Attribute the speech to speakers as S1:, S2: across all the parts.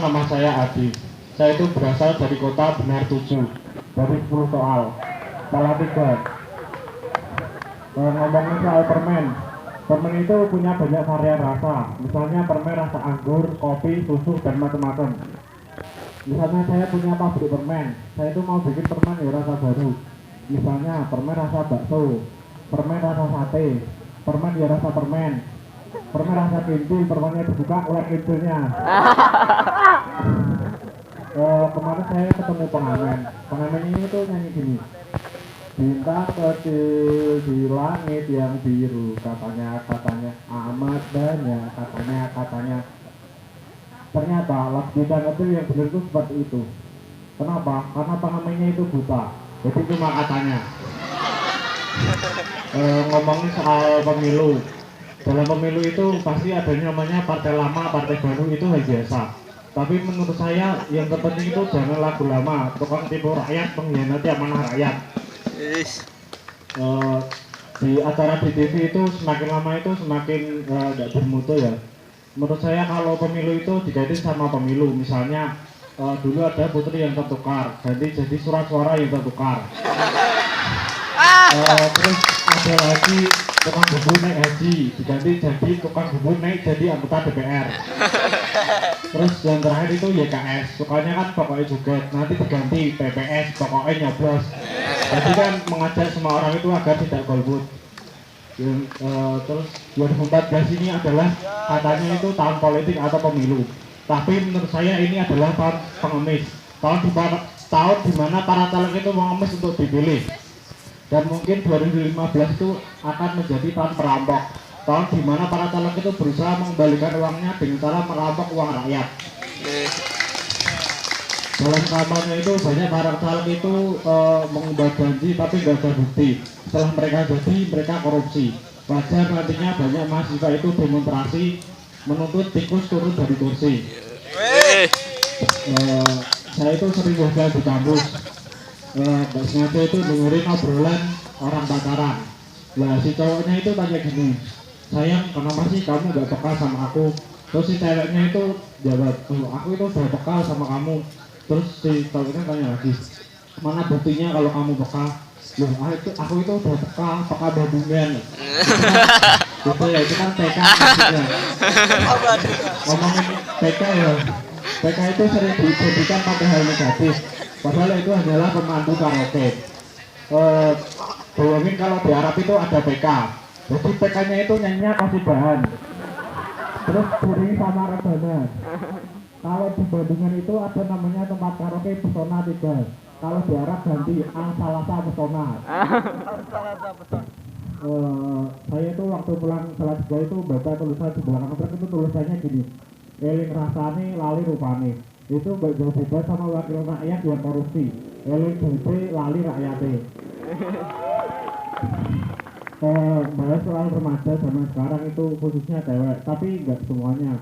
S1: nama saya Adi. Saya itu berasal dari kota Benar 7, dari 10 soal. Salah 3. Ngomongin soal permen. Permen itu punya banyak varian rasa. Misalnya permen rasa anggur, kopi, susu, dan macam-macam. Misalnya saya punya pabrik permen. Saya itu mau bikin permen ya rasa baru. Misalnya permen rasa bakso, permen rasa sate, permen ya rasa permen, permen rasa kintil, permennya dibuka oleh kintilnya. Kemarin saya ketemu pengamen ini tuh nyanyi gini, bintang kecil di langit yang biru, katanya amat banyak, katanya ternyata lagu bintang kecil yang benar itu seperti itu. Kenapa? Karena pengamennya itu buta, jadi cuma katanya. Ngomongin soal pemilu, dalam pemilu itu pasti ada namanya partai lama, partai baru, itu hal biasa. Tapi menurut saya yang terpenting itu jangan lagu lama, tukang tipu rakyat, mengkhianati amanah rakyat. Di acara di TV itu semakin lama itu semakin nggak bermutu ya. Menurut saya kalau pemilu itu diganti sama pemilu, misalnya dulu ada putri yang tertukar, jadi surat suara yang tertukar. Terus ada lagi tukang bubur naik haji, diganti jadi tukang bubur naik jadi anggota DPR. Terus yang terakhir itu YKS, sukanya kan pokoknya juga, nanti diganti PPS, pokoknya nyoblos. Jadi kan mengajak semua orang itu agar tidak golput. Terus 2014 ini adalah katanya itu tahun politik atau pemilu. Tapi menurut saya ini adalah tahun pengemis, tahun di mana para caleg itu mengemis untuk dipilih. Dan mungkin 2015 itu akan menjadi tahun perampok, tahun di mana para caleg itu berusaha mengembalikan uangnya dengan cara merampok uang rakyat. Dalam kampanye itu banyak para caleg itu mengubah janji tapi nggak ada bukti. Setelah mereka jadi, mereka korupsi. Wajar nantinya banyak mahasiswa itu demonstrasi menuntut tikus turun dari kursi. Saya itu sering jalan di kampus. Mbak sengaja itu dengerin obrolan orang pacaran. Lah si cowoknya itu tanya gini, sayang kenapa sih kamu gak peka sama aku? Terus si ceweknya itu jawab, aku itu udah peka sama kamu. Terus si cowoknya tanya lagi, mana buktinya kalau kamu peka? Loh aku itu udah peka babungan. Gitu ya, itu kan PK maksudnya. Ngomongin PK ya, PK itu sering dijadikan pada hal negatif. Padahal itu hanyalah pemandu karaoke. Bayangin kalau di Arab itu ada PK. Jadi PK-nya itu nyanyinya kasidahan. Terus bunyi sama rebana. Kalau di Bandungan itu ada namanya tempat karaoke Pesona 3. Kalau di Arab ganti Al-Salasa Pesona. Saya itu waktu pulang salat gue itu baca tulisan di belakang truk itu tulisannya gini, eling rasane lali rupane. Itu jauh beda sama wakil rakyat yang korupsi, eling bebe lali rakyate. Bahas soal remaja zaman sekarang itu khususnya cewek, tapi nggak semuanya.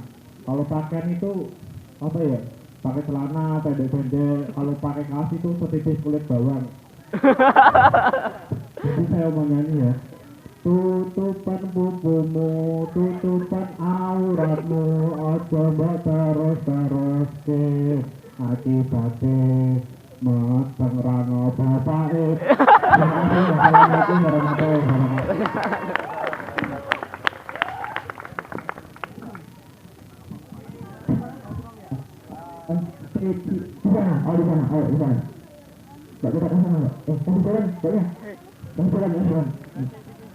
S1: Kalau pakaian itu apa ya, pakai celana pendek-pendek, kalau pakai kaos itu setipis kulit bawang. Jadi saya mau nyanyi ya, tutupan bubumu, tutupan auratmu, ojo mbok terus ke akibate meteng rano bapake. Assalamualaikum warahmatullahi wabarakatuh. Di sana, ayo di sana. Mbak kita ke sana, Mbak. Kasih jalan.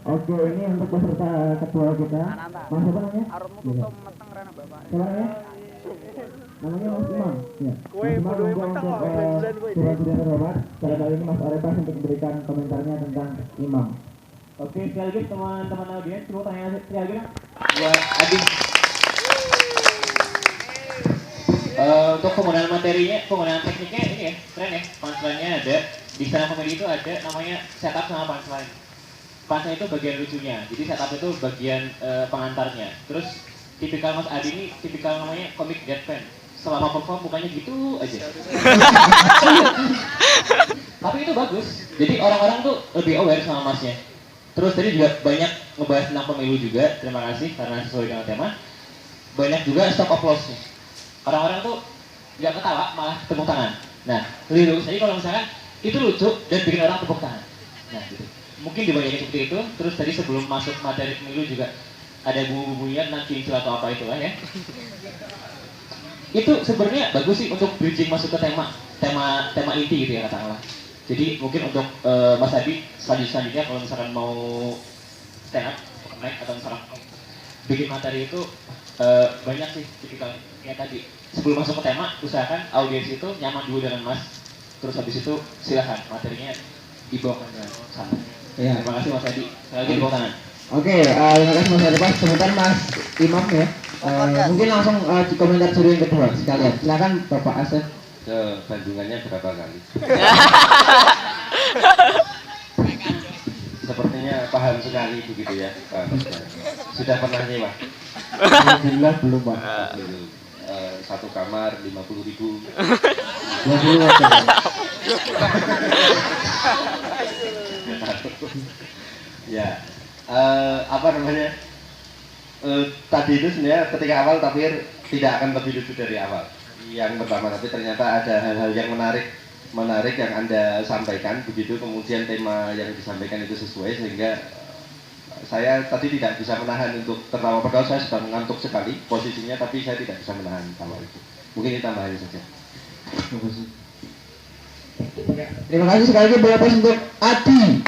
S1: Oke, ini untuk peserta kedua kita. Mas apa namanya? Siapa namanya? Namanya Mas Imam. Ya. Mas Imam untuk surat-surat terhormat. Pada kali ini Mas Arepas untuk memberikan komentarnya tentang Imam. Oke, sekali lagi teman-teman audiens, mau tanya sekali lagi buat Adi. Untuk penggunaan materinya, penggunaan tekniknya ini ya, keren ya. Punchline-nya ada, di stand up comedy itu ada namanya setup sama punchline. Punchline itu bagian lucunya, jadi setup itu bagian pengantarnya. Terus tipikal Mas Adi ini, tipikal namanya comic deadpan. Selama perform mukanya gitu aja. Tapi itu bagus, jadi orang-orang tuh lebih aware sama Masnya. Terus tadi juga banyak ngebahas tentang pemilu juga, terima kasih karena sesuai dengan tema. Banyak juga stop applause. Orang-orang tuh
S2: nggak ketawa malah tepuk tangan. Nah lebih bagus lagi kalau misalkan itu lucu dan bikin orang tepuk tangan. Nah gitu. Mungkin dibanyakin seperti itu. Terus tadi sebelum masuk materi pemilu juga ada bumbu-bumbunya tentang kincil atau apa itulah ya. Itu sebenarnya bagus sih untuk bridging masuk ke tema inti gitu ya katakanlah. Jadi mungkin untuk Mas Adi selanjutnya kalau misalkan mau stand up, naik atau misalkan bikin materi itu banyak sih tipikal kayak tadi. Sebelum masuk ke tema, usahakan audiens itu nyaman dulu dengan Mas. Terus habis itu silahkan materinya dibawakan dengan santai. Ya. Terima kasih Mas Adi. Sekali lagi tepuk tangan.
S3: Oke, terima kasih Mas Adi. Sebentar Mas Imam ya. Mungkin langsung di komentar juri yang kedua sekalian. Silakan Bapak Asep.
S4: Bandungannya berapa kali? Sepertinya paham sekali begitu ya Pak. Sudah pernah nyewa?
S1: Alhamdulillah belum Pak.
S4: Belum. Satu kamar 50.000.
S1: 20 aja.
S4: Ya, apa namanya? Tadi itu sebenarnya ketika awal tapi tidak akan lebih lucu dari awal. Yang pertama, tapi ternyata ada hal-hal yang menarik yang Anda sampaikan begitu, kemudian tema yang disampaikan itu sesuai sehingga saya tadi tidak bisa menahan untuk tertawa, padahal saya sedang ngantuk sekali posisinya, tapi saya tidak bisa menahan tawa itu. Mungkin ini tambahannya saja.
S3: Terima kasih sekali lagi Bapak untuk Adi.